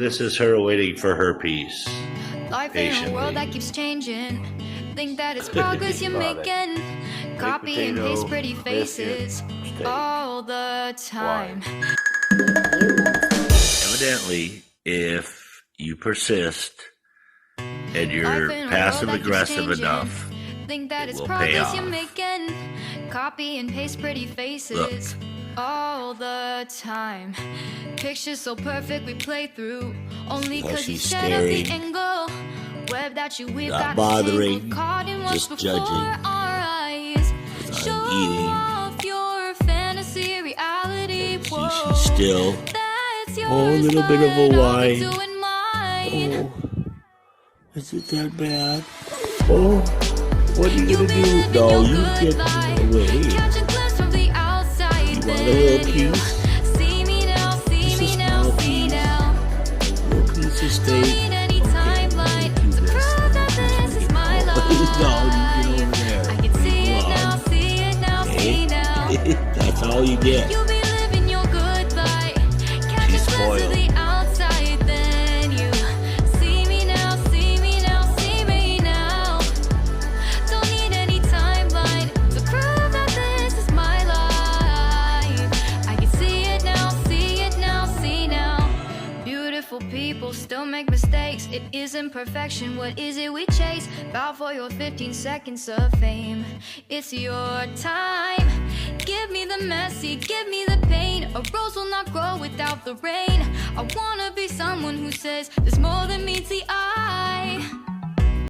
This is her waiting for her piece. Life in a world that keeps changing. Think that it's progress you're making. Copy and paste pretty faces all the time. Evidently, if you persist and you're passive aggressive enough, think that it it's will pay progress off. you're making. Copy and paste pretty faces. Look. All the time. Pictures so perfect we play through. Only cause you she's set up the staring. angle. Web that you weave, Not got bothering, caught in what's just before judging. our eyes. I'm Show eating. off your fantasy reality. See, Whoa, she's still. that's yours, Oh, a little bit of a but I'll be whine. doing mine. Oh, is it that bad? Oh, what are you You'll gonna be do? living No, your you good get life. away. Catch a glimpse from the outside. You want a little piece? See me now, see Just a me now, small see piece. now. Little piece of Don't steak. need any timeline do to this. prove that this is my life. No, you get over there. I can see it Come now, on. see it now, see now. That's all you get. You'll be living your good life. Catch She's a glimpse spoiled. of the outside, then you see me now, see me now, see me now. Don't need any timeline to prove that this is my life. I can see it now, see it now, see now. Beautiful people still make mistakes. It isn't perfection, what is it we chase? Bow for your 15 seconds of fame. It's your time. Give me the messy, give me the pain. A rose will not grow without the rain. I wanna be someone who says there's more than meets the eye.